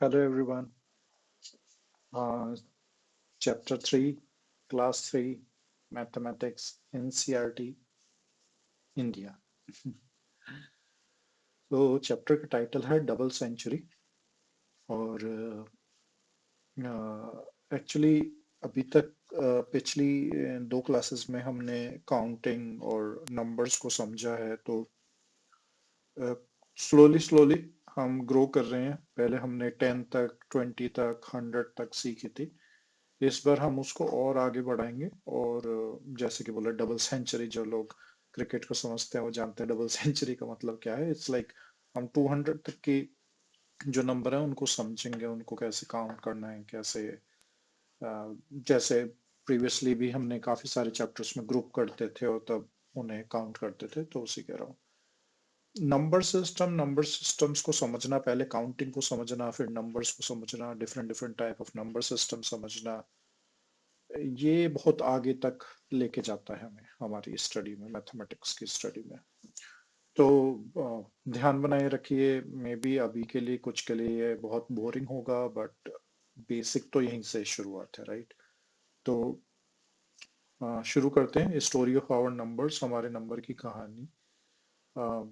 Hello everyone. Uh, Chapter 3, Class 3, Mathematics, NCERT, India. तो chapter का title है double century और एक्चुअली अभी तक पिछली दो क्लासेस में हमने काउंटिंग और नंबर्स को समझा है तो स्लोली स्लोली हम ग्रो कर रहे हैं। पहले हमने 10 तक, 20 तक, 100 तक सीखी थी। इस बार हम उसको और आगे बढ़ाएंगे और जैसे कि बोला डबल सेंचुरी, जो लोग क्रिकेट को समझते हैं वो जानते हैं डबल सेंचुरी का मतलब क्या है। इट्स लाइक हम 200 तक की जो नंबर है उनको समझेंगे, उनको कैसे काउंट करना है, कैसे जैसे प्रीवियसली भी हमने काफी सारे चैप्टर्स में ग्रुप करते थे और तब उन्हें काउंट करते थे, तो उसी कह रहा हूँ। नंबर सिस्टम्स को समझना, पहले काउंटिंग को समझना, फिर नंबर्स को समझना, different different type of number system समझना, ये बहुत आगे तक लेके जाता है हमें हमारी स्टडी में, मैथमेटिक्स की स्टडी में। तो ध्यान बनाए रखिए। मे बी अभी के लिए, कुछ के लिए ये बहुत बोरिंग होगा, बट बेसिक तो यहीं से शुरुआत है, राइट? तो शुरू करते हैं स्टोरी ऑफ आवर नंबर्स, हमारे नंबर की कहानी। अ,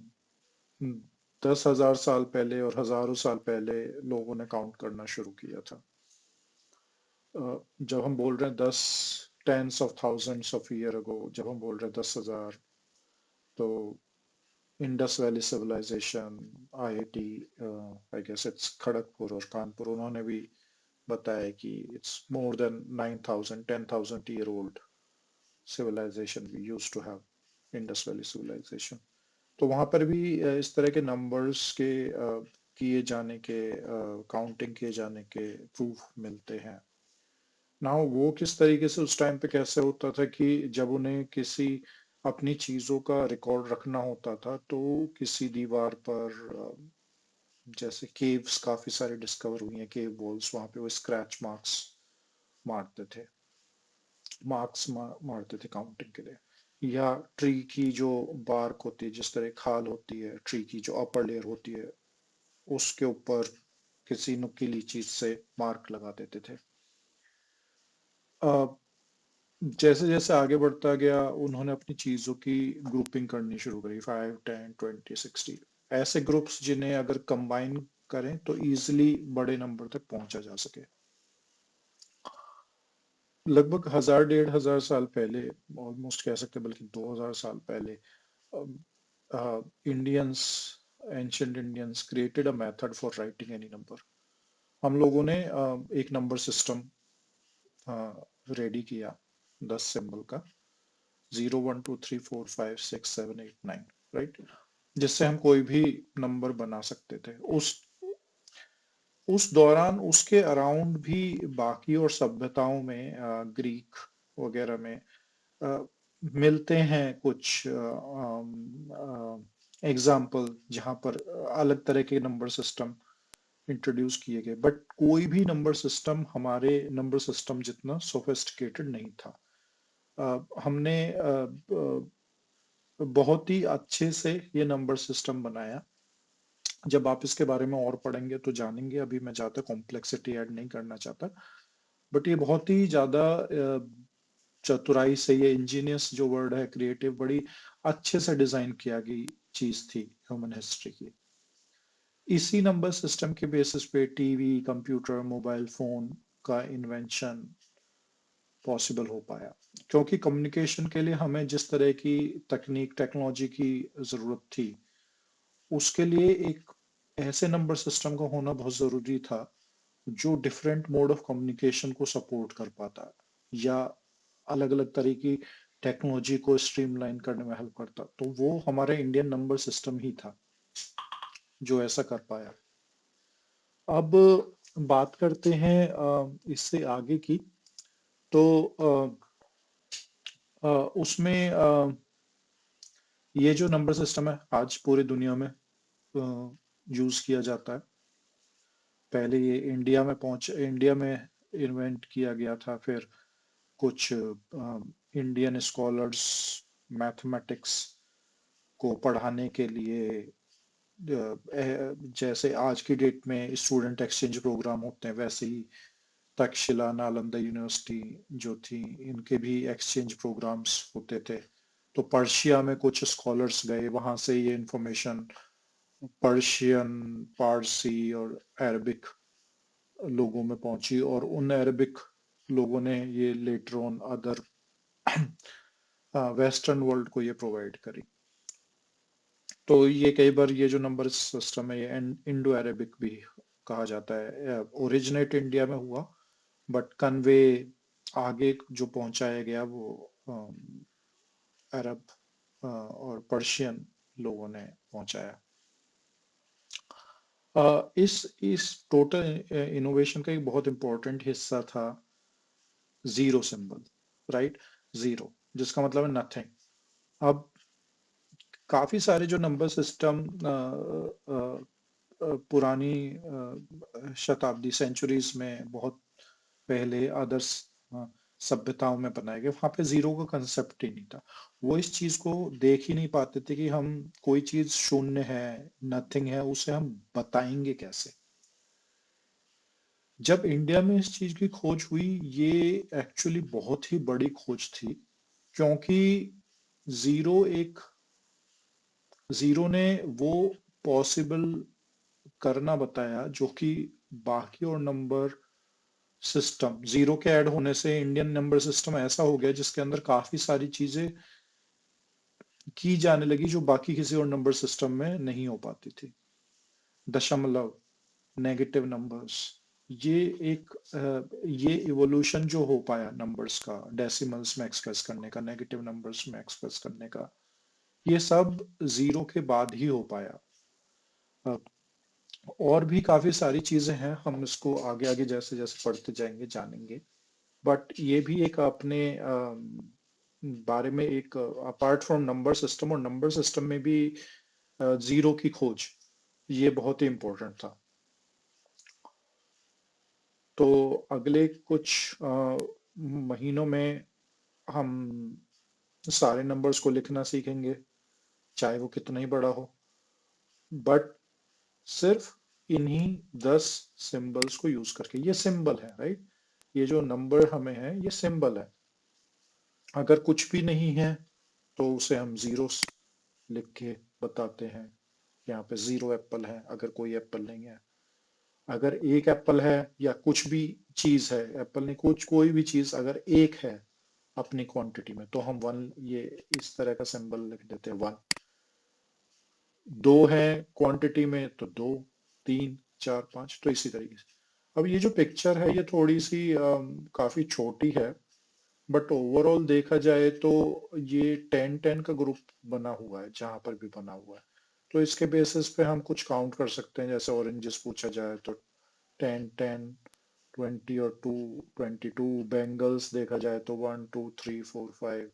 10,000 साल पहले और हजारों साल पहले लोगों ने काउंट करना शुरू किया था। जब हम बोल रहे हैं 10, tens of thousands of year ago, जब हम बोल रहे हैं 10,000, तो Indus valley civilisation, IIT, I guess it's Kharagpur और कानपुर, उन्होंने भी बताया कि it's more than 9,000, 10,000 year old civilisation we use to have, Indus valley civilisation. तो वहां पर भी इस तरह के नंबर्स के किए जाने के, काउंटिंग किए जाने के प्रूफ मिलते हैं। ना वो किस तरीके से उस टाइम पे कैसे होता था कि जब उन्हें किसी अपनी चीजों का रिकॉर्ड रखना होता था तो किसी दीवार पर, जैसे केव्स काफी सारे डिस्कवर हुई हैं, केव वॉल्स, वहां पे वो स्क्रैच मार्क्स मारते थे, मारते थे काउंटिंग के लिए। या ट्री की जो बार्क होती है, जिस तरह खाल होती है ट्री की, जो अपर लेयर होती है, उसके ऊपर किसी नुकीली चीज से मार्क लगा देते थे। जैसे जैसे आगे बढ़ता गया उन्होंने अपनी चीजों की ग्रुपिंग करनी शुरू करी, 5, 10, 20, 60 ऐसे ग्रुप्स जिन्हें अगर कंबाइन करें तो इजीली बड़े नंबर तक पहुंचा जा सके। लगभग 1,000 1,500 साल पहले, ऑलमोस्ट कह सकते हैं, बल्कि 2,000 साल पहले, Indians, ancient Indians created a method for writing any number. हम लोगों ने एक नंबर सिस्टम रेडी किया, 10 सिंबल का, 0, 1, 2, 3, 4, 5, 6, 7, 8, 9, राइट, जिससे हम कोई भी नंबर बना सकते थे। उस दौरान उसके अराउंड भी बाकी और सभ्यताओं में, ग्रीक वगैरह में अ, मिलते हैं कुछ एग्जाम्पल जहां पर अलग तरह के नंबर सिस्टम इंट्रोड्यूस किए गए, बट कोई भी नंबर सिस्टम हमारे नंबर सिस्टम जितना सोफिस्टिकेटेड नहीं था। हमने बहुत ही अच्छे से ये नंबर सिस्टम बनाया। जब आप इसके बारे में और पढ़ेंगे तो जानेंगे, अभी मैं ज्यादा कॉम्प्लेक्सिटी ऐड नहीं करना चाहता, बट ये बहुत ही ज्यादा चतुराई से, ये इंजीनियस जो वर्ड है, क्रिएटिव, बड़ी अच्छे से डिजाइन किया गई चीज थी ह्यूमन हिस्ट्री की। इसी नंबर सिस्टम के बेसिस पे टीवी, कंप्यूटर, मोबाइल फोन का इन्वेंशन पॉसिबल हो पाया, क्योंकि कम्युनिकेशन के लिए हमें जिस तरह की तकनीक, टेक्नोलॉजी की जरूरत थी, उसके लिए एक ऐसे नंबर सिस्टम का होना बहुत जरूरी था जो डिफरेंट मोड ऑफ कम्युनिकेशन को सपोर्ट कर पाता, या अलग अलग तरह की टेक्नोलॉजी को स्ट्रीमलाइन करने में हेल्प करता। तो वो हमारा इंडियन नंबर सिस्टम ही था जो ऐसा कर पाया। अब बात करते हैं इससे आगे की। तो उसमें ये जो नंबर सिस्टम है आज पूरी दुनिया में यूज किया जाता है। पहले ये इंडिया में इन्वेंट किया गया था, फिर कुछ इंडियन स्कॉलर्स मैथमेटिक्स को पढ़ाने के लिए जैसे आज की डेट में स्टूडेंट एक्सचेंज प्रोग्राम होते हैं, वैसे ही तक्षशिला नालंदा यूनिवर्सिटी जो थी, इनके भी एक्सचेंज प्रोग्राम्स होते थे। तो पर्शिया में कुछ स्कॉलर्स गए, वहां से ये इंफॉर्मेशन पर्शियन, पारसी और अरबिक लोगों में पहुंची, और उन अरबिक लोगों ने ये later on other western world को ये प्रोवाइड करी। तो ये कई बार ये जो नंबर सिस्टम है, ये इंडो अरेबिक भी कहा जाता है। ओरिजिनेट इंडिया में हुआ, बट कन्वे आगे जो पहुंचाया गया वो अरब और पर्शियन लोगों ने पहुंचाया। इस टोटल इनोवेशन का एक बहुत इंपॉर्टेंट हिस्सा था जीरो सिंबल, राइट? जीरो जिसका मतलब है नथिंग। अब काफी सारे जो नंबर सिस्टम पुरानी शताब्दी सेंचुरीज में बहुत पहले अदर्स सभ्यताओं में बनाए गए, वहां पे जीरो का कंसेप्ट ही नहीं था। वो इस चीज को देख ही नहीं पाते थे कि हम कोई चीज शून्य है, नथिंग है, उसे हम बताएंगे कैसे। जब इंडिया में इस चीज की खोज हुई, ये एक्चुअली बहुत ही बड़ी खोज थी, क्योंकि जीरो एक जीरो ने वो पॉसिबल करना बताया जो कि बाकी और नंबर सिस्टम, जीरो के ऐड होने से इंडियन नंबर सिस्टम ऐसा हो गया जिसके अंदर काफी सारी चीजें की जाने लगी जो बाकी किसी और नंबर सिस्टम में नहीं हो पाती थी। दशमलव, नेगेटिव नंबर्स, ये एक ये इवोल्यूशन जो हो पाया नंबर्स का, डेसिमल्स में एक्सप्रेस करने का, नेगेटिव नंबर्स में एक्सप्रेस करने का, ये सब जीरो के बाद ही हो पाया। अ, और भी काफी सारी चीजें हैं, हम इसको आगे आगे जैसे जैसे पढ़ते जाएंगे जानेंगे। बट ये भी एक अपने बारे में एक, अपार्ट फ्रॉम नंबर सिस्टम, और नंबर सिस्टम में भी जीरो की खोज, ये बहुत ही इम्पोर्टेंट था। तो अगले कुछ महीनों में हम सारे नंबर्स को लिखना सीखेंगे, चाहे वो कितना ही बड़ा हो, बट सिर्फ इन्हीं 10 सिंबल्स को यूज करके। ये सिंबल है, राइट? ये जो नंबर हमें है, ये सिंबल है। अगर कुछ भी नहीं है तो उसे हम जीरो लिख के बताते हैं। यहाँ पे जीरो एप्पल है अगर कोई एप्पल नहीं है। अगर एक एप्पल है या कुछ भी चीज है, एप्पल नहीं, कुछ कोई भी चीज अगर एक है अपनी क्वांटिटी में, तो हम वन, ये इस तरह का सिंबल लिख देते हैं, वन। दो है क्वांटिटी में तो दो, तीन, चार, पांच, तो इसी तरीके से। अब ये जो पिक्चर है ये थोड़ी सी काफी छोटी है, बट ओवरऑल देखा जाए तो ये 10-10 का ग्रुप बना हुआ है, जहां पर भी बना हुआ है। तो इसके बेसिस पे हम कुछ काउंट कर सकते हैं। जैसे ऑरेंजेस पूछा जाए तो 10-10, 20 और 2, 22। बैंगल्स देखा जाए तो 1, 2, 3, 4, 5,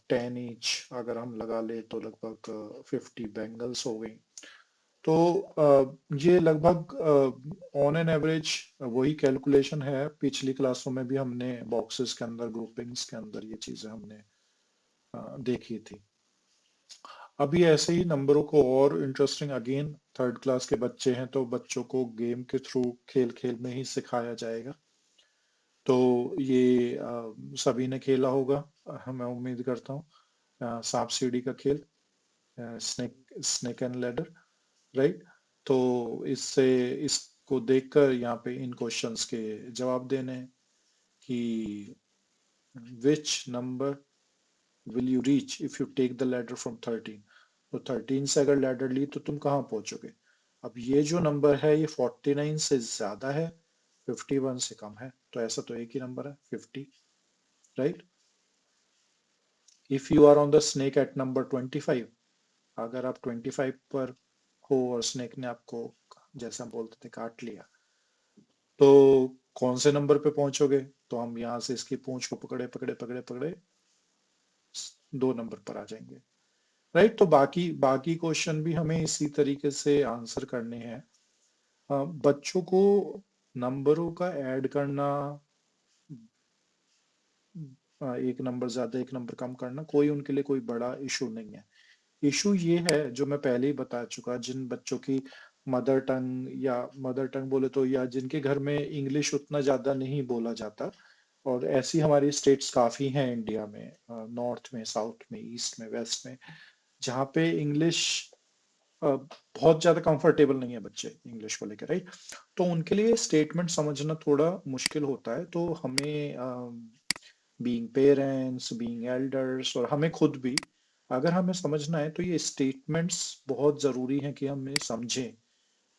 10 ईच अगर हम लगा ले तो लगभग 50 बैंगल्स हो गई। तो ये लगभग ऑन एन एवरेज वही कैलकुलेशन है। पिछली क्लासों में भी हमने बॉक्सेस के अंदर, ग्रुपिंग्स के अंदर ये चीजें हमने देखी थी। अभी ऐसे ही नंबरों को और इंटरेस्टिंग, अगेन थर्ड क्लास के बच्चे हैं तो बच्चों को गेम के थ्रू, खेल खेल में ही सिखाया जाएगा। तो ये सभी ने खेला होगा, मैं उम्मीद करता हूँ, सांप सीढ़ी का खेल, स्नेक एंड लैडर, राइट? तो इससे, इसको देखकर यहाँ पे इन क्वेश्चंस के जवाब देने हैं कि which number will you reach if you take the ladder from 13। तो 13 से अगर लैडर ली तो तुम कहाँ पहुंचोगे? अब ये जो नंबर है ये 49 से ज्यादा है, 51 से कम है, तो ऐसा तो एक ही नंबर है, 50, right? If you are on the snake at number 25, अगर आप 25 पर हो और स्नेक ने आपको, जैसे हम बोलते थे, काट लिया, तो कौन से नंबर पे पहुंचोगे? तो हम यहाँ से इसकी पूंछ को पकड़े पकड़े पकड़े पकड़े 2 नंबर पर आ जाएंगे, राइट? तो बाकी बाकी क्वेश्चन भी हमें इसी तरीके से आंसर करने हैं। बच्चों को नंबरों का ऐड करना, एक नंबर ज्यादा एक नंबर कम करना, कोई उनके लिए कोई बड़ा इशू नहीं है। इशू ये है जो मैं पहले ही बता चुका, जिन बच्चों की मदर टंग या मदर टंग बोले तो, या जिनके घर में इंग्लिश उतना ज्यादा नहीं बोला जाता, और ऐसी हमारी स्टेट्स काफी हैं इंडिया में, नॉर्थ में, साउथ में, ईस्ट में, वेस्ट में, जहाँ पे इंग्लिश बहुत ज्यादा कंफर्टेबल नहीं है बच्चे इंग्लिश को लेकर, राइट। तो उनके लिए स्टेटमेंट समझना थोड़ा मुश्किल होता है, तो हमें बीइंग पेरेंट्स, बीइंग एल्डर्स, और हमें खुद भी, अगर हमें समझना है तो ये स्टेटमेंट्स बहुत जरूरी हैं कि हम ये समझें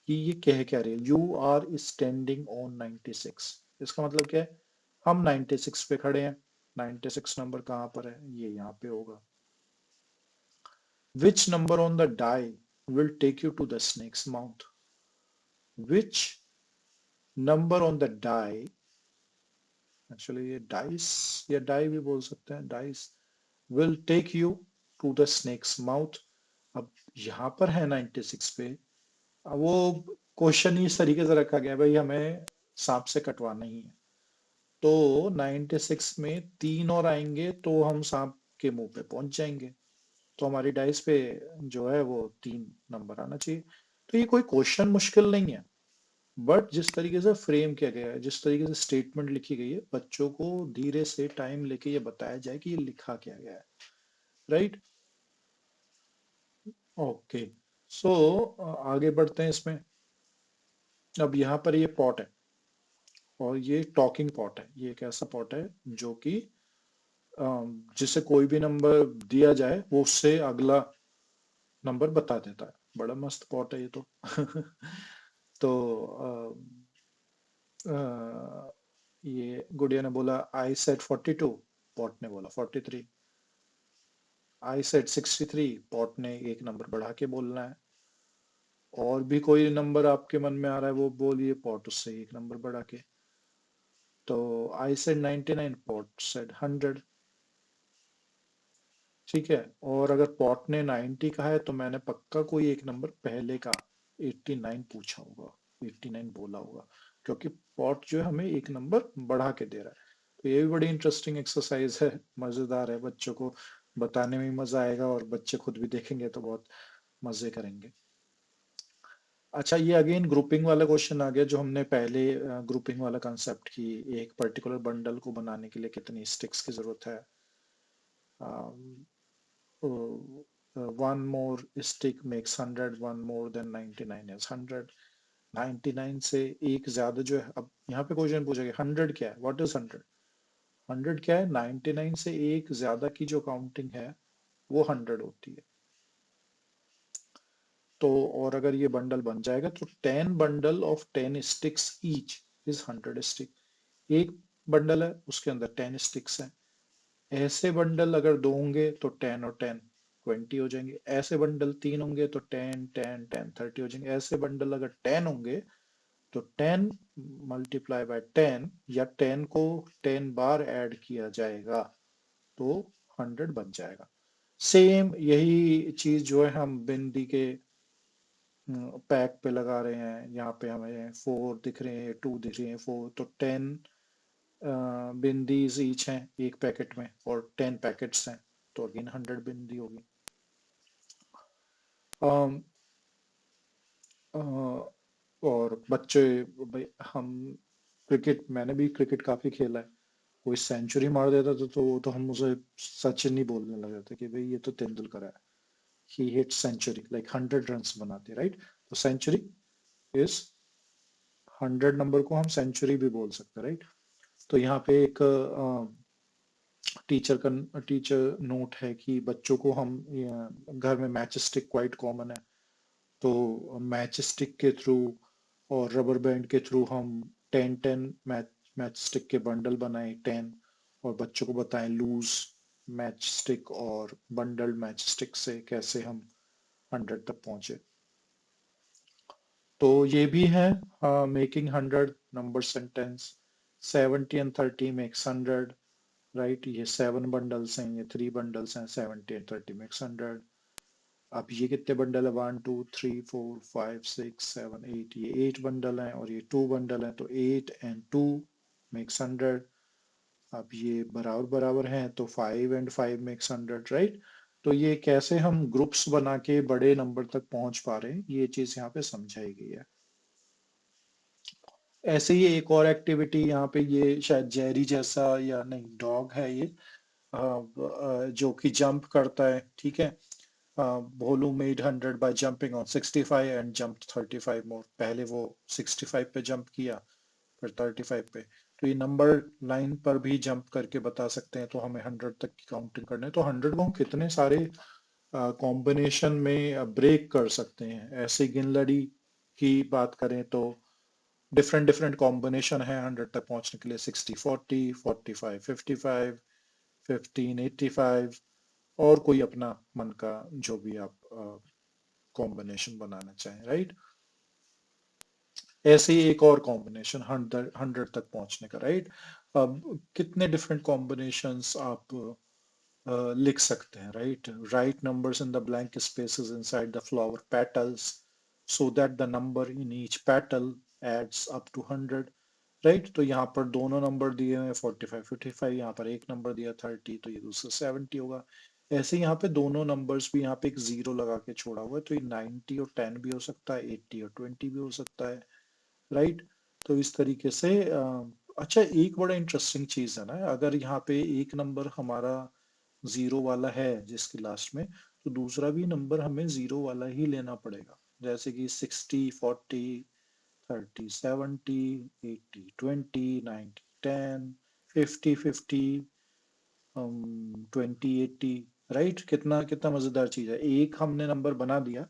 कि ये कह क्या रहे। यू आर स्टैंडिंग ऑन 96, इसका मतलब क्या है? हम 96 पे खड़े हैं। 96 नंबर कहाँ पर है? ये यहाँ पे होगा। Which number on the die will take you to the snake's mouth? Which number on the die, actually ये डाइस या डाई भी बोल सकते हैं, dice, will take you to the snake's mouth. अब यहाँ पर है 96 पे। अब वो क्वेश्चन ही इस तरीके से रखा गया, भाई हमें सांप से कटवाना ही है, तो 96 में तीन और आएंगे तो हम सांप के मुंह पे पहुंच जाएंगे। तो हमारी डाइस पे जो है वो तीन नंबर आना चाहिए। तो ये कोई क्वेश्चन मुश्किल नहीं है, बट जिस तरीके से फ्रेम किया गया है, जिस तरीके से स्टेटमेंट लिखी गई है, बच्चों को धीरे से टाइम लेके ये बताया जाए कि ये लिखा क्या गया है, राइट। ओके, सो आगे बढ़ते हैं इसमें। अब यहाँ पर ये पॉट है, और ये टॉकिंग पॉट है। ये एक ऐसा पॉट है जो कि जिसे कोई भी नंबर दिया जाए वो उससे अगला नंबर बता देता है। बड़ा मस्त पॉट है ये तो। तो ये गुड़िया ने बोला आई सेड 42, पॉट ने बोला 43। आई सेड 63, पॉट ने एक नंबर बढ़ा के बोलना है। और भी कोई नंबर आपके मन में आ रहा है वो बोलिए, पॉट उससे एक नंबर बढ़ा के। तो आई सेड 99, पॉट सेड 100। ठीक है, और अगर पॉट ने 90 कहा है तो मैंने पक्का कोई एक नंबर पहले का 89 पूछा होगा, 89 बोला होगा, क्योंकि पॉट जो है हमें एक नंबर बढ़ा के दे रहा है। तो ये भी बड़ी इंटरेस्टिंग एक्सरसाइज है, मजेदार है, बच्चों को बताने में भी मजा आएगा, और बच्चे खुद भी देखेंगे तो बहुत मजे करेंगे। अच्छा, ये अगेन ग्रुपिंग वाला क्वेश्चन आ गया जो हमने पहले, ग्रुपिंग वाला कंसेप्ट की, एक पर्टिकुलर बंडल को बनाने के लिए कितनी स्टिक्स की जरूरत है। One more stick makes 100, one more than 99 is 100। 99 से एक ज्यादा जो है, अब यहाँ पे क्वेश्चन पूछा गया 100 क्या है, व्हाट इज 100? 100 क्या है? 99 से एक ज्यादा की जो काउंटिंग है वो 100 होती है। तो और अगर ये बंडल बन जाएगा तो 10 bundle of 10 sticks each is 100 stick. एक बंडल है उसके अंदर 10 स्टिक्स हैं। ऐसे बंडल अगर दो होंगे तो 10 और 10 20 हो जाएंगे। ऐसे बंडल तीन होंगे तो 10 10 10 30 हो जाएंगे। ऐसे बंडल अगर 10 होंगे तो 10 मल्टीप्लाई बाय 10, या 10 को 10 बार ऐड किया जाएगा तो 100 बन जाएगा। सेम यही चीज जो है हम बिंदी के पैक पे लगा रहे हैं। यहाँ पे हमें 4 दिख रहे हैं, 2 दिख रहे हैं, 4, तो 10 बिंदीज ईच हैं एक पैकेट में, और 10 पैकेट्स हैं, तो अगेन 100 बिंदी होगी। अम, अ, और बच्चे, भाई हम क्रिकेट, मैंने भी क्रिकेट काफी खेला है। कोई सेंचुरी मार देता था तो हम उसे सचिन ही बोलने लग जाते कि भाई ये तो तेंदुलकर है, ही हिट सेंचुरी, लाइक 100 रन्स बनाते, राइट। तो सेंचुरी इज 100 नंबर को हम सेंचुरी भी बोल सकते हैं, राइट। तो यहाँ पे एक टीचर नोट है कि बच्चों को हम घर में मैच स्टिक क्वाइट कॉमन है, तो मैच स्टिक के थ्रू और रबर बैंड के थ्रू हम 10 10 मैच स्टिक के बंडल बनाए 10, और बच्चों को बताएं लूज मैच स्टिक और बंडल्ड मैच स्टिक से कैसे हम 100 तक पहुंचे। तो ये भी है making 100 number sentence. 70 and 30 makes 100, right. ये 7 बंडल्स हैं, ये 3 बंडल्स हैं, 70 एंड 30 मेक्स 100। अब ये कितने बंडल है? 1 2 3 4 5 6 7 8, ये 8 बंडल हैं, और ये 2 बंडल हैं, तो 8 एंड 2 मेक्स 100। अब ये बराबर बराबर हैं तो 5 एंड 5 मेक्स 100, राइट। तो ये कैसे हम ग्रुप्स बना के बड़े नंबर तक पहुंच पा रहे हैं, ये चीज यहाँ पे समझाई गई है। ऐसे ही एक और एक्टिविटी यहाँ पे, ये शायद जेरी जैसा या नहीं, डॉग है ये, जो कि जंप करता है, ठीक है। Bholu made 100 by jumping on 65 and jump 35 more. पहले वो 65 पे जंप किया, फिर 35 पे। तो ये नंबर लाइन पर भी जंप करके बता सकते हैं, तो हमें 100 तक की काउंटिंग करनी है, तो 100 को हम कितने सारे कॉम्बिनेशन में ब्रेक कर सकते हैं। ऐसे गिनलड़ी की बात करें तो डिफरेंट डिफरेंट कॉम्बिनेशन है 100 तक पहुंचने के लिए, 60-40, 45-55, 15-85, और कोई अपना मन का जो भी आप कॉम्बिनेशन बनाना चाहें, राइट। ऐसे ही एक और कॉम्बिनेशन 100 तक पहुंचने का, राइट। अब कितने डिफरेंट कॉम्बिनेशंस आप लिख सकते हैं, right. Right numbers in the blank spaces inside the flower petals so that the number in each petal adds up to 100, right. तो यहाँ पर दोनों नंबर दिए हुए हैं 45-55, यहाँ पर एक नंबर दिया 30, तो ये दूसरा 70 होगा। ऐसे यहाँ पे दोनों नंबर्स भी, यहाँ पे एक जीरो लगा के छोड़ा हुआ है, तो ये 90 और 10 भी हो सकता है, 80 और 20 भी हो सकता है, राइट। तो इस तरीके से अच्छा, एक बड़ा इंटरेस्टिंग चीज है ना, अगर यहाँ पे एक नंबर हमारा जीरो वाला है जिसके लास्ट में, तो दूसरा भी नंबर हमें जीरो वाला ही लेना पड़ेगा। जैसे कि 60-40, 30-70, 80-20, 90-10, 50-50, 20-80, राइट। कितना कितना मजेदार चीज है, एक हमने नंबर बना दिया,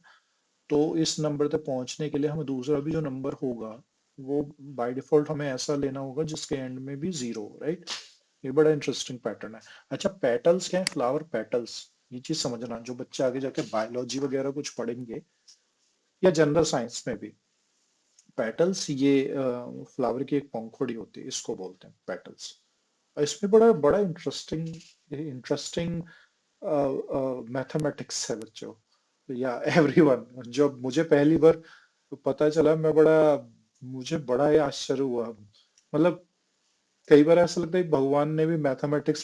तो इस नंबर तक पहुंचने के लिए हमें दूसरा भी जो नंबर होगा, वो बाय डिफॉल्ट हमें ऐसा लेना होगा जिसके एंड में भी जीरो हो, राइट। ये बड़ा इंटरेस्टिंग पैटर्न है। अच्छा, पेटल्स क्या है, फ्लावर पेटल्स, ये चीज समझना, जो बच्चे आगे जाके बायोलॉजी वगैरह कुछ पढ़ेंगे या जनरल साइंस में भी, पेटल्स ये फ्लावर की एक पंखुड़ी होती है, इसको बोलते हैं पेटल्स। इसमें बड़ा बड़ा इंटरेस्टिंग इंटरेस्टिंग मैथमेटिक्स है बच्चों, या एवरीवन। जब मुझे पहली बार पता चला, मुझे बड़ा ही आश्चर्य हुआ। मतलब कई बार ऐसा लगता है भगवान ने भी मैथमेटिक्स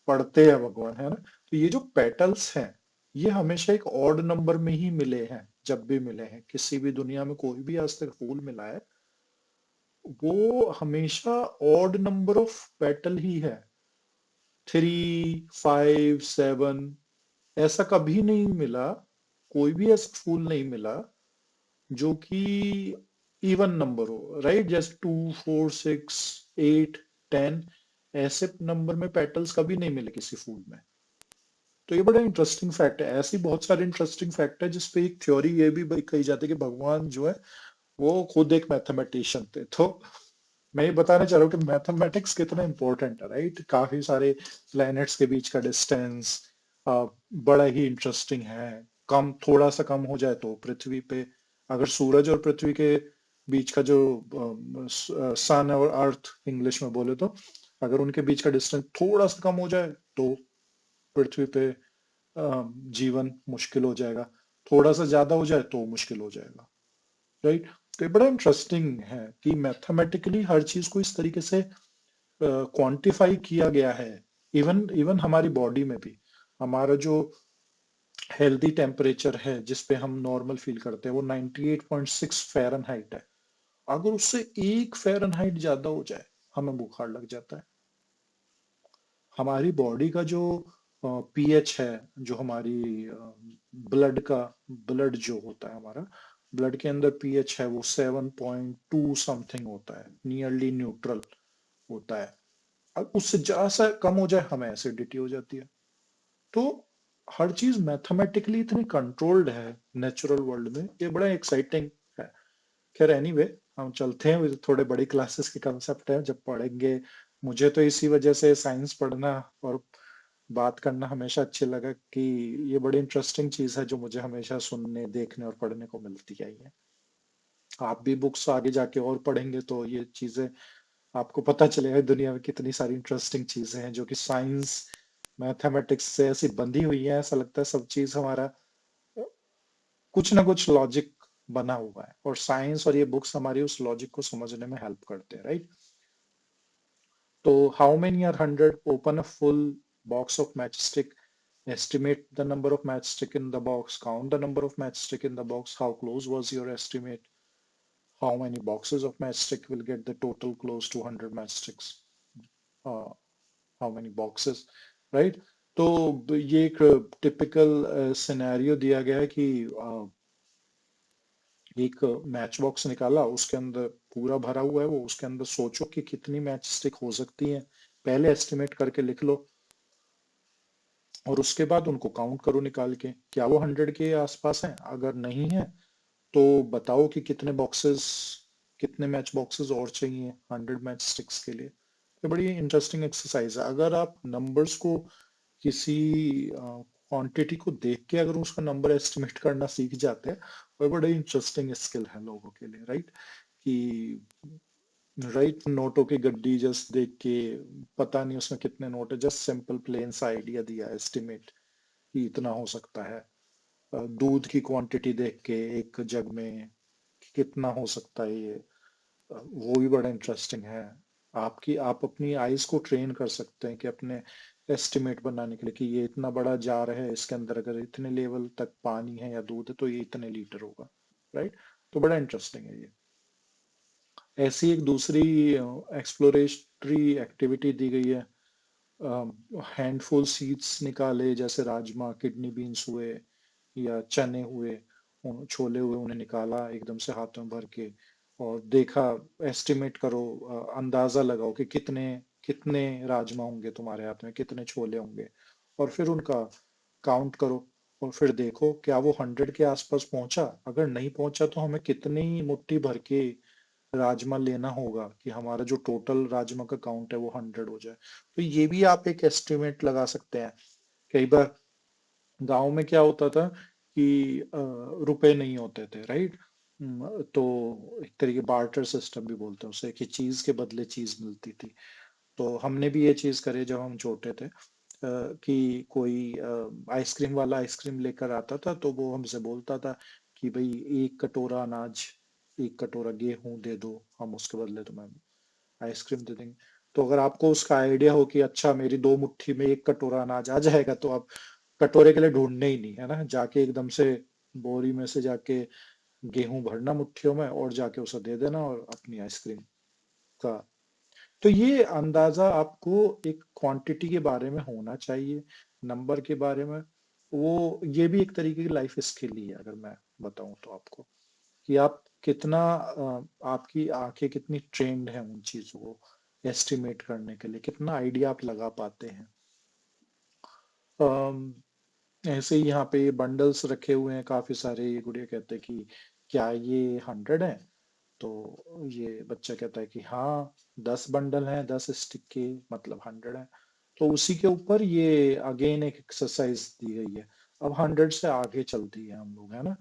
पढ़ते हैं भगवान, है ना। तो ये जो पेटल्स हैं, ये हमेशा एक ऑड नंबर में ही मिले हैं। जब भी मिले हैं, किसी भी दुनिया में कोई भी आज तक फूल मिला है, वो हमेशा ऑड नंबर ऑफ पेटल ही है। 3, 5, 7, ऐसा कभी नहीं मिला, कोई भी ऐसा फूल नहीं मिला जो कि इवन नंबर हो, राइट। जैसे 2, 4, 6, 8, 10, ऐसे नंबर में पेटल्स कभी नहीं मिले किसी फूल में। तो ये बड़ा इंटरेस्टिंग फैक्ट है। ऐसी बहुत सारे इंटरेस्टिंग फैक्ट है जिसपे एक थ्योरी ये भी कही जाती है कि भगवान जो है वो खुद एक मैथमेटिशियन थे। तो मैं ये बताना चाह रहा हूँ कि मैथमेटिक्स कितना इंपॉर्टेंट है, राइट। काफी सारे प्लैनेट्स के बीच का डिस्टेंस बड़ा ही इंटरेस्टिंग है। कम, थोड़ा सा कम हो जाए तो पृथ्वी पे, अगर सूरज और पृथ्वी के बीच का जो सन और अर्थ इंग्लिश में बोले तो, अगर उनके बीच का डिस्टेंस थोड़ा सा कम हो जाए तो पृथ्वी पे जीवन मुश्किल हो जाएगा, थोड़ा सा ज्यादा हो जाए तो मुश्किल हो जाएगा, राइट। तो ये बड़ा इंटरेस्टिंग है कि मैथमेटिकली हर चीज को इस तरीके से क्वांटिफाई किया गया है। इवन इवन हमारी बॉडी में भी, हमारा जो हेल्दी टेम्परेचर है जिस पे हम नॉर्मल फील करते हैं, वो 98.6 फ़ारेनहाइट है। अगर उससे 1 फ़ारेनहाइट ज्यादा हो जाए, हमें बुखार लग जाता है। हमारी बॉडी का जो पीएच है, जो हमारी ब्लड का, ब्लड जो होता है हमारा, ब्लड के अंदर पीएच है वो 7.2 समथिंग होता है, नियरली न्यूट्रल होता है। अब उससे जरा सा कम हो जाए, हमें एसिडिटी हो जाती है। तो हर चीज मैथमेटिकली इतनी कंट्रोल्ड है नेचुरल वर्ल्ड में, ये बड़ा एक्साइटिंग है। खैर एनीवे, हम चलते हैं, थोड़े बड़ी क्लासेस के कंसेप्ट है जब पढ़ेंगे। मुझे तो इसी वजह से साइंस पढ़ना और बात करना हमेशा अच्छे लगा कि ये बड़ी इंटरेस्टिंग चीज है जो मुझे हमेशा सुनने, देखने और पढ़ने को मिलती आई है। आप भी बुक्स आगे जाके और पढ़ेंगे तो ये चीजें आपको पता चलेगा, दुनिया में कितनी सारी इंटरेस्टिंग चीजें हैं जो कि साइंस, मैथमेटिक्स से ऐसी बंधी हुई है, ऐसा लगता है सब चीज हमारा कुछ ना कुछ लॉजिक बना हुआ है, और साइंस और ये बुक्स हमारी उस लॉजिक को समझने में हेल्प करते हैं, राइट। तो how many are 100, open a full box of matchstick estimate the number of matchstick in the box, count the number of matchstick in the box, how close was your estimate, how many boxes of matchstick will get the total close to 100 matchsticks, uh, how many boxes, right? तो ये एक typical scenario दिया गया है कि एक match box निकाला, उसके अंदर पूरा भरा हुआ है वो, उसके अंदर सोचो कि कितनी मैच स्टिक हो सकती है, पहले एस्टिमेट करके लिख लो और उसके बाद उनको काउंट करो निकाल के, क्या वो 100 के आसपास है, अगर नहीं है तो बताओ कि कितने बॉक्सेस, कितने मैच बॉक्सेस और चाहिए 100 मैच स्टिक्स के लिए। ये बड़ी इंटरेस्टिंग एक्सरसाइज है। अगर आप नंबर्स को, किसी क्वांटिटी को देख के अगर उसका नंबर एस्टिमेट करना सीख जाते हैं, वो बड़े इंटरेस्टिंग स्किल है लोगों के लिए, राइट? कि राइट, नोटों की गड्डी जस्ट देख के, पता नहीं उसमें कितने नोट है, जस्ट सिंपल प्लेन सा आइडिया दिया, एस्टिमेट कि इतना हो सकता है। दूध की क्वांटिटी देख के एक जग में कितना हो सकता है ये, वो भी बड़ा इंटरेस्टिंग है। आप अपनी आइज को ट्रेन कर सकते हैं कि अपने एस्टिमेट बनाने के लिए कि ये इतना बड़ा जार है, इसके अंदर अगर इतने लेवल तक पानी है या दूध है तो ये इतने लीटर होगा, राइट? तो बड़ा इंटरेस्टिंग है ये। ऐसी एक दूसरी एक्सप्लोरेटरी एक्टिविटी दी गई है, हैंडफुल सीड्स निकाले, जैसे राजमा, किडनी बीन्स हुए या चने हुए, छोले हुए, उन्हें निकाला एकदम से हाथों में भर के और देखा, एस्टिमेट करो, अंदाजा लगाओ कि कितने कितने राजमा होंगे तुम्हारे हाथ में, कितने छोले होंगे, और फिर उनका काउंट करो और फिर देखो क्या वो 100 के आसपास पहुंचा। अगर नहीं पहुंचा तो हमें कितनी मुट्ठी भर के राजमा लेना होगा कि हमारा जो टोटल राजमा का काउंट है वो 100 हो जाए। तो ये भी आप एक एस्टिमेट लगा सकते हैं। कई बार गांव में क्या होता था कि रुपए नहीं होते थे, राइट? तो एक तरीके बार्टर सिस्टम भी बोलते हैं उसे, कि चीज के बदले चीज मिलती थी। तो हमने भी ये चीज करे जब हम छोटे थे, कि कोई आइसक्रीम वाला आइसक्रीम लेकर आता था तो वो हमसे बोलता था कि भाई एक कटोरा अनाज, एक कटोरा गेहूं दे दो, हम उसके बदले तुम्हें आइसक्रीम दे देंगे। तो अगर आपको उसका आइडिया हो कि अच्छा मेरी 2 मुट्ठी में एक कटोरा अनाज आ जाएगा, तो आप कटोरे के लिए ढूंढने ही नहीं, है ना, जाके एकदम से बोरी में से जाके गेहूं भरना मुट्ठियों में और जाके उसे दे देना और अपनी आइसक्रीम का। तो ये अंदाजा आपको एक क्वांटिटी के बारे में होना चाहिए, नंबर के बारे में। वो ये भी एक तरीके की लाइफ स्किल ही है, अगर मैं बताऊं तो आपको, कि आप कितना आपकी आंखें कितनी ट्रेंड है उन चीजों को एस्टिमेट करने के लिए, कितना आइडिया आप लगा पाते हैं। अम, ऐसे ही यहाँ पे बंडल्स रखे हुए हैं काफी सारे, ये गुड़िया कहते हैं कि क्या ये 100 है? तो ये बच्चा कहता है कि हाँ, 10 बंडल हैं, 10 स्टिक के, मतलब 100 है। तो उसी के ऊपर ये अगेन एक एक्सरसाइज दी गई है। अब 100 से आगे चलती है हम लोग, है ना।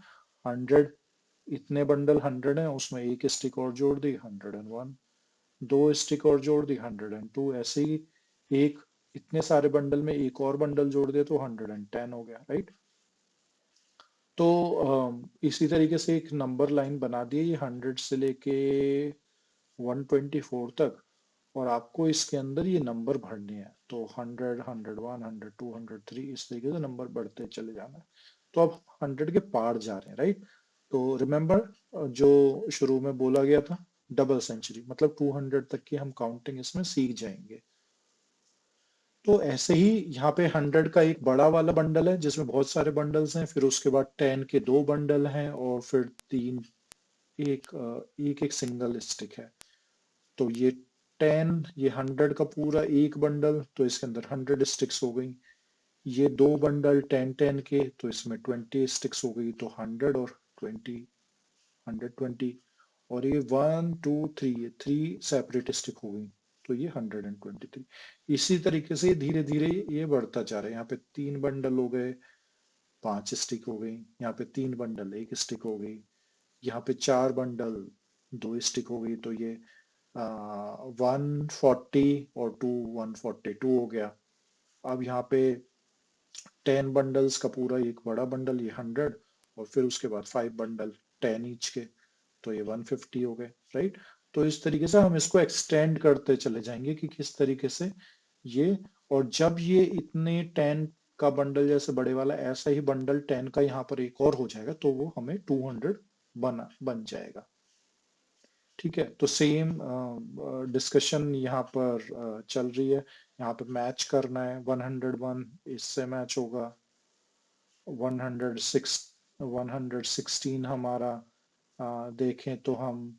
100, इतने बंडल 100 है, उसमें एक स्टिक और जोड़ दी, 101। 2 स्टिक और जोड़ दी, 102। ऐसे ही एक, इतने सारे बंडल में एक और बंडल जोड़ दे तो 110 हो गया, राइट? तो इसी तरीके से एक नंबर लाइन बना दी है ये 100 से लेके 124 तक, और आपको इसके अंदर ये नंबर भरने हैं। तो 100, 101, 102, 103, इस तरीके से नंबर बढ़ते चले जाना है। तो आप 100 के पार जा रहे हैं, राइट? तो रिमेम्बर, जो शुरू में बोला गया था, डबल सेंचुरी मतलब 200 तक की हम काउंटिंग इसमें सीख जाएंगे। तो ऐसे ही यहाँ पे 100 का एक बड़ा वाला बंडल है जिसमें बहुत सारे बंडल्स हैं, फिर उसके बाद 10 के 2 बंडल हैं, और फिर तीन, एक एक सिंगल स्टिक है। तो ये 10, ये 100 का पूरा एक बंडल, तो इसके अंदर 100 स्टिक्स हो गई। ये 2 बंडल 10 10 के, तो इसमें 20 स्टिक्स हो गई, तो 100 और 20, 120। और ये 1 2 3, ये 3 सेपरेट स्टिक हो गई, तो ये 123। इसी तरीके से धीरे धीरे ये बढ़ता जा रहा है। यहाँ पे 3 बंडल हो गए, 5 स्टिक हो गई। यहाँ पे 3 बंडल, 1 स्टिक हो गई। यहाँ पे 4 बंडल, 2 स्टिक हो गई। तो ये 140 और 142 हो गया। अब यहाँ पे 10 बंडल्स का पूरा एक बड़ा बंडल, ये 100, और फिर उसके बाद 5 बंडल 10 ईच के, तो ये 150 हो गए, राइट? तो इस तरीके से हम इसको एक्सटेंड करते चले जाएंगे कि किस तरीके से ये, और जब ये इतने 10 का बंडल जैसे बड़े वाला, ऐसा ही बंडल 10 का यहाँ पर एक और हो जाएगा, तो वो हमें 200 बन जाएगा। ठीक है, तो सेम डिस्कशन यहाँ पर चल रही है। यहाँ पे मैच करना है, 101 इससे मैच होगा, 106 116 हमारा देखें तो हम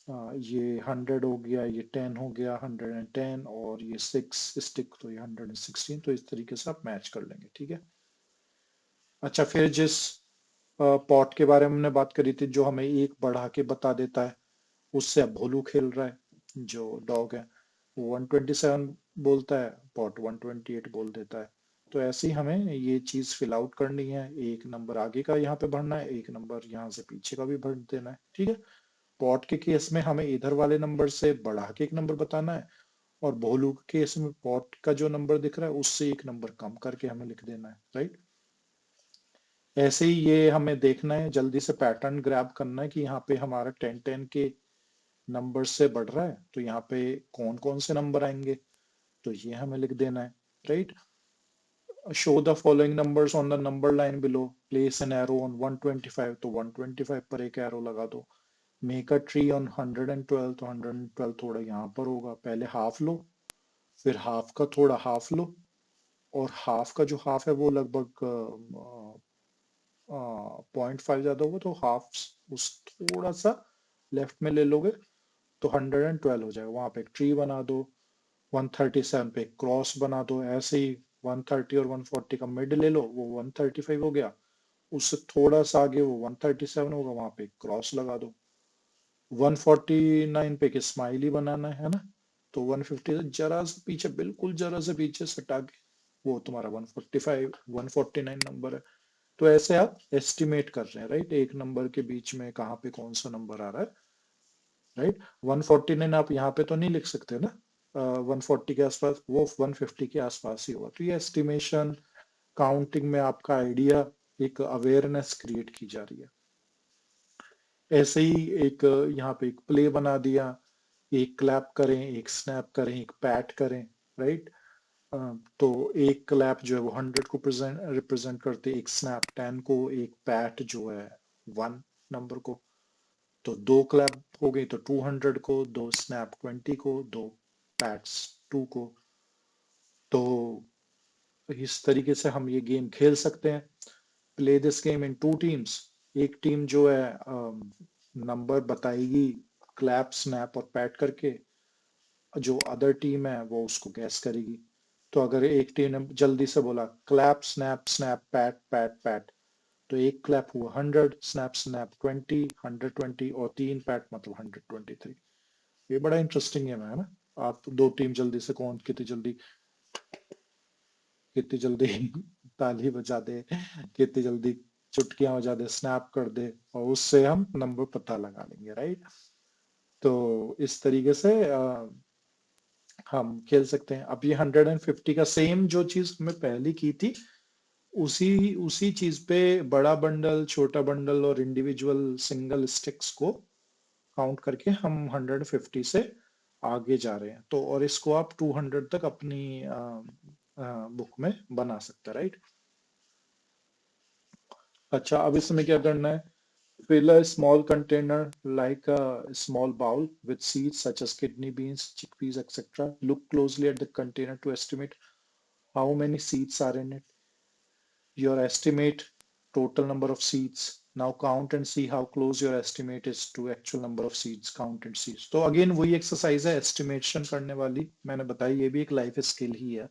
ये 100 हो गया, ये 10 हो गया, 110, और ये 6 स्टिक, तो ये 116। तो इस तरीके से आप मैच कर लेंगे। ठीक है, अच्छा, फिर जिस पॉट के बारे में हमने बात करी थी, जो हमें एक बढ़ा के बता देता है, उससे अब भोलू खेल रहा है, जो डॉग है वो 127 बोलता है, पॉट 128 बोल देता है। तो ऐसे ही हमें ये चीज फिल आउट करनी है, एक नंबर आगे का यहाँ पे भरना है, एक नंबर यहाँ से पीछे का भी भर देना है। ठीक है, पॉट के केस में हमें इधर वाले नंबर से बढ़ा के एक नंबर बताना है, और भोलू के केस में पॉट का जो नंबर दिख रहा है उससे एक नंबर कम करके हमें लिख देना है। राइट, ऐसे ही ये हमें देखना है, जल्दी से पैटर्न ग्रैब करना है कि यहाँ पे हमारा 10 के नंबर से बढ़ रहा है, तो यहाँ पे कौन कौन से नंबर आएंगे, तो ये हमें लिख देना है। Right, show the following numbers on the number line below, place an arrow on 125, तो 125 पर एक एरो लगा दो। मेक अ ट्री ऑन 112, तो 112 थोड़ा यहाँ पर होगा, पहले हाफ लो, फिर हाफ का थोड़ा हाफ लो, और हाफ का जो हाफ है वो लगभग 0.5 ज्यादा होगा, तो हाफ उस थोड़ा सा लेफ्ट में ले लोगे, तो 112 हो जाएगा। वहां पे एक ट्री बना दो, 137 पे क्रॉस बना दो, ऐसे ही 130 और 140 का मिड ले लो, वो 135 हो गया। उससे थोड़ा सा आगे वो 137 होगा, वहां पे क्रॉस लगा दो। 149 पे एक स्माइली बनाना है ना, तो 150 से जरा से पीछे, बिल्कुल जरा से पीछे सटा के, वो तुम्हारा 145 149 नंबर है। तो ऐसे आप एस्टिमेट कर रहे हैं, राइट, एक नंबर के बीच में कहाँ पे कौन सा नंबर आ रहा है। राइट, 149 आप यहाँ पे तो नहीं लिख सकते ना, 140 के आसपास, वो 150 के आसपास ही होगा। तो ये एस्टिमेशन काउंटिंग में आपका आइडिया, एक अवेयरनेस क्रिएट की जा रही है। ऐसे ही एक यहाँ पे एक प्ले बना दिया, एक क्लैप करें, एक स्नैप करें, एक पैट करें। राइट, तो एक क्लैप जो है वो 100 को रिप्रेजेंट करते, एक स्नैप 10 को, एक पैट जो है 1 नंबर को। तो दो क्लैप हो गई तो 200 को, दो स्नैप 20 को, दो पैट्स 2 को। तो इस तरीके से हम ये गेम खेल सकते हैं। Play this game in 2 teams. एक टीम जो है नंबर बताएगी क्लैप, स्नैप और पैट करके, जो अदर टीम है वो उसको गैस करेगी। तो अगर एक टीम ने जल्दी से बोला clap snap snap PAT PAT PAT, तो एक क्लैप हुआ 100, स्नैप स्नैप 20, 120, और तीन पैट मतलब 123। ये बड़ा इंटरेस्टिंग गेम है ना। आप दो टीम जल्दी से कौन कितनी जल्दी ताली बजा दे, कितनी जल्दी चुटकियां बजा दे, स्नैप कर दे, और उससे हम नंबर पता लगा लेंगे। राइट, तो इस तरीके से हम खेल सकते हैं। अब ये 150 का सेम जो चीज हमने पहले की थी, उसी उसी चीज पे बड़ा बंडल, छोटा बंडल और इंडिविजुअल सिंगल स्टिक्स को काउंट करके हम 150 से आगे जा रहे हैं। तो और इसको आप 200 तक अपनी बुक में बना सकते हैं। राइट, अच्छा, अब इसमें क्या करना है, fill a small container like a small bowl with seeds such as kidney beans, chickpeas, etc. Look closely at the container to estimate how many seeds are in it. Your estimate total number of seeds. Now count and see how close your estimate is to actual number of seeds. Count and seeds. तो again वही exercise है estimation करने वाली, मैंने बताई, ये भी एक लाइफ स्किल ही है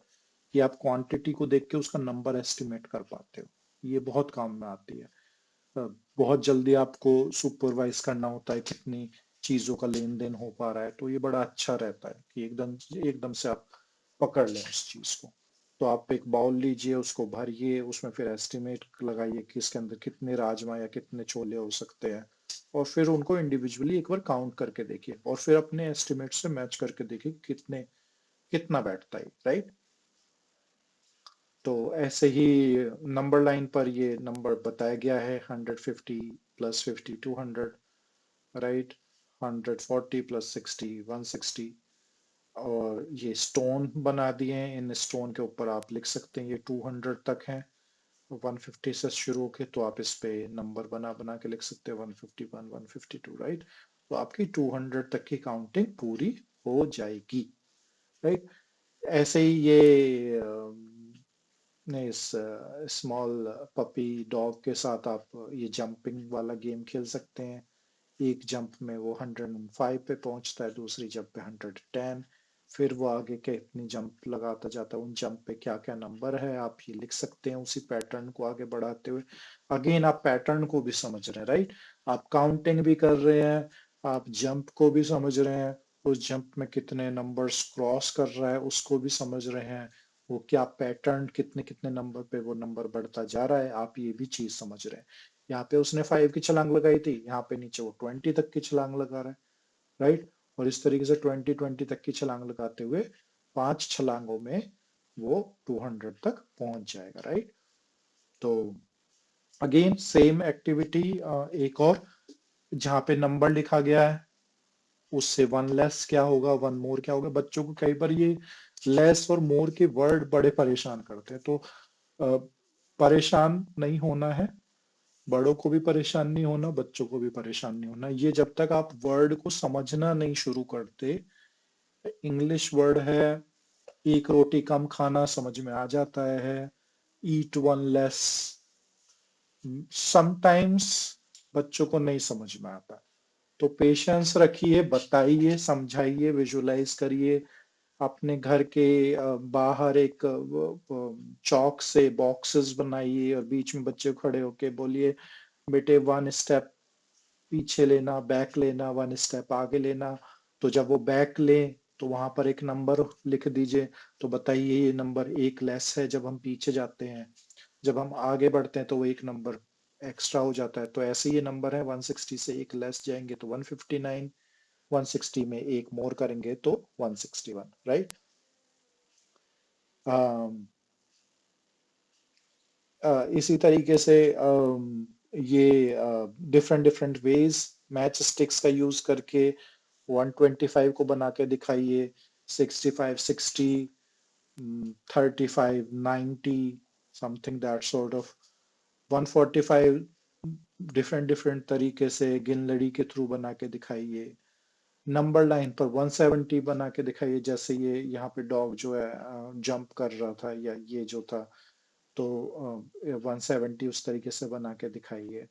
कि आप क्वांटिटी को देख के उसका नंबर एस्टिमेट कर पाते हो। ये बहुत काम में आती है। बहुत जल्दी आपको सुपरवाइज करना होता है कितनी चीजों का लेन देन हो पा रहा है, तो ये बड़ा अच्छा रहता है कि एकदम एकदम से आप पकड़ लें उस चीज को। तो आप एक बाउल लीजिए, उसको भरिए, उसमें फिर एस्टिमेट लगाइए कि इसके अंदर कितने राजमा या कितने छोले हो सकते हैं, और फिर उनको इंडिविजुअली एक बार काउंट करके देखिए, और फिर अपने एस्टिमेट से मैच करके देखिए कितना बैठता है। राइट, तो ऐसे ही नंबर लाइन पर ये नंबर बताया गया है, 150 प्लस 50 200, राइट, 140 प्लस 60 160। और ये स्टोन बना दिए हैं, इन स्टोन के ऊपर आप लिख सकते हैं ये 200 तक है, 150 से शुरू होके, तो आप इस पे नंबर बना बना के लिख सकते हैं 151, 152, राइट। तो आपकी 200 तक की काउंटिंग पूरी हो जाएगी, राइट। ऐसे ही ये इस स्मॉल पपी डॉग के साथ आप ये जंपिंग वाला गेम खेल सकते हैं। एक जंप में वो 105 पे पहुंचता है, दूसरी जंप पे 110, फिर वो आगे के इतनी जंप लगाता जाता है, उन जंप पे क्या क्या नंबर है आप ये लिख सकते हैं उसी पैटर्न को आगे बढ़ाते हुए। अगेन आप पैटर्न को भी समझ रहे हैं, राइट। आप काउंटिंग भी कर रहे हैं, आप जंप को भी समझ रहे हैं, उस जंप में कितने नंबर्स क्रॉस कर रहा है उसको भी समझ रहे हैं, वो क्या पैटर्न कितने कितने नंबर पे वो नंबर बढ़ता जा रहा है, आप ये भी चीज समझ रहे हैं। यहाँ पे उसने 5 की छलांग लगाई थी, यहाँ पे नीचे वो 20 तक की छलांग लगा रहा है, राइट। और इस तरीके से 20 तक की छलांग लगाते हुए 5 छलांगों में वो 200 तक पहुंच जाएगा, राइट। तो अगेन सेम एक्टिविटी, एक और जहाँ पे नंबर लिखा गया है उससे वन लेस क्या होगा, वन मोर क्या होगा। बच्चों को कई बार ये लेस और मोर के वर्ड बड़े परेशान करते हैं, तो अ, परेशान नहीं होना है, बड़ों को भी परेशान नहीं होना, बच्चों को भी परेशान नहीं होना। ये जब तक आप वर्ड को समझना नहीं शुरू करते, इंग्लिश वर्ड है, एक रोटी कम खाना समझ में आ जाता है, ईट वन लेस, समटाइम्स बच्चों को नहीं समझ में आता। तो पेशेंस रखिए, बताइए, समझाइए, विजुलाइज करिए, अपने घर के बाहर एक चौक से बॉक्सेस बनाइए और बीच में बच्चे खड़े होके बोलिए, बेटे वन स्टेप पीछे लेना, बैक लेना, वन स्टेप आगे लेना। तो जब वो बैक ले तो वहां पर एक नंबर लिख दीजिए, तो बताइए ये नंबर एक लेस है जब हम पीछे जाते हैं, जब हम आगे बढ़ते हैं तो वो एक नंबर एक्स्ट्रा हो जाता है। तो ऐसे ये नंबर है, 160 से एक लेस जाएंगे तो 159, 160 में एक मोर करेंगे तो 161, राइट। इसी तरीके से ये different different ways match sticks का यूज करके 125 को बना के दिखाइए, 65 60, 35 90, something that sort of. 145 different different तरीके से गिन लड़ी के थ्रू बना के दिखाइए। नंबर लाइन पर 170 बना के दिखाइए, जैसे ये यहाँ पे डॉग जो है जंप कर रहा था या ये जो था, तो 170 उस तरीके से बना के दिखाइए।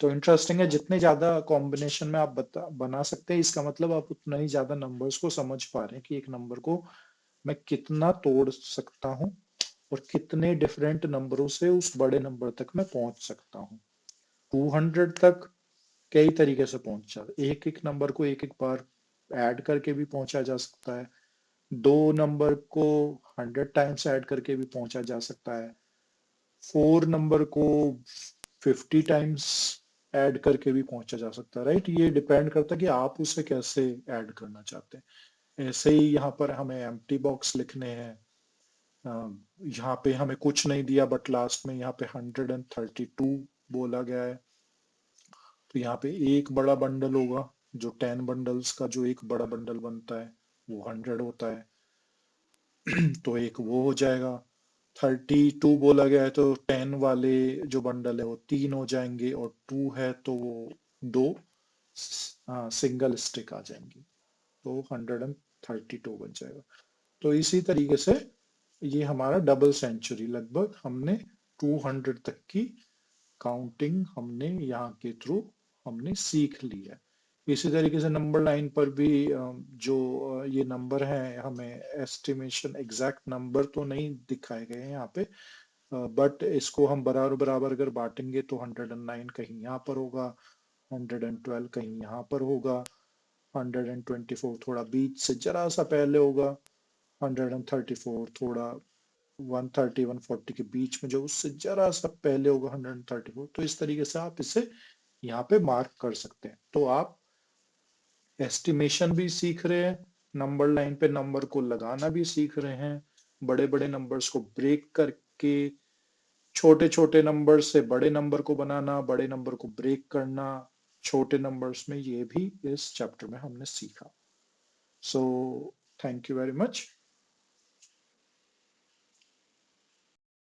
तो इंटरेस्टिंग है, जितने ज्यादा कॉम्बिनेशन में आप बना सकते हैं, इसका मतलब आप उतना ही ज्यादा नंबर्स को समझ पा रहे हैं कि एक नंबर को मैं कितना तोड़ सकता हूँ और कितने डिफरेंट नंबरों से उस बड़े नंबर तक मैं पहुंच सकता हूँ। 200 तक कई तरीके से पहुंचा, एक एक नंबर को एक एक बार ऐड करके भी पहुंचा जा सकता है, दो नंबर को 100 टाइम्स ऐड करके भी पहुंचा जा सकता है, 4 नंबर को 50 टाइम्स ऐड करके भी पहुंचा जा सकता है, राइट। ये डिपेंड करता है कि आप उसे कैसे ऐड करना चाहते हैं। ऐसे ही यहाँ पर हमें एम्प्टी बॉक्स लिखने हैं, यहाँ पे हमें कुछ नहीं दिया बट लास्ट में यहाँ पे 132 बोला गया है, तो यहाँ पे एक बड़ा बंडल होगा, जो 10 बंडल्स का जो एक बड़ा बंडल बनता है वो 100 होता है, तो एक वो हो जाएगा। 32 बोला गया है तो 10 वाले जो बंडल है वो 3 हो जाएंगे, और 2 है तो वो दो सिंगल स्टिक आ जाएंगी, तो 132 बन जाएगा। तो इसी तरीके से ये हमारा डबल सेंचुरी, लगभग हमने 200 तक की काउंटिंग हमने यहाँ के थ्रू हमने सीख ली है। इसी तरीके से नंबर लाइन पर भी जो ये नंबर है, हमें एस्टिमेशन एग्जैक्ट नंबर तो नहीं दिखाए गए हैं यहाँ पे, बट इसको हम बराबर बराबर अगर बांटेंगे तो 109 कहीं यहाँ पर होगा, 112 कहीं यहाँ पर होगा, 124 थोड़ा बीच से जरा सा पहले होगा, 134 थोड़ा 130 140 के बीच में जो उससे जरा सा पहले होगा 134। तो इस तरीके से आप इसे यहाँ पे मार्क कर सकते हैं। तो आप एस्टिमेशन भी सीख रहे हैं, नंबर लाइन पे नंबर को लगाना भी सीख रहे हैं, बड़े बड़े नंबर्स को ब्रेक करके छोटे छोटे नंबर से बड़े नंबर को बनाना, बड़े नंबर को ब्रेक करना छोटे नंबर्स में, ये भी इस चैप्टर में हमने सीखा। So thank you very much.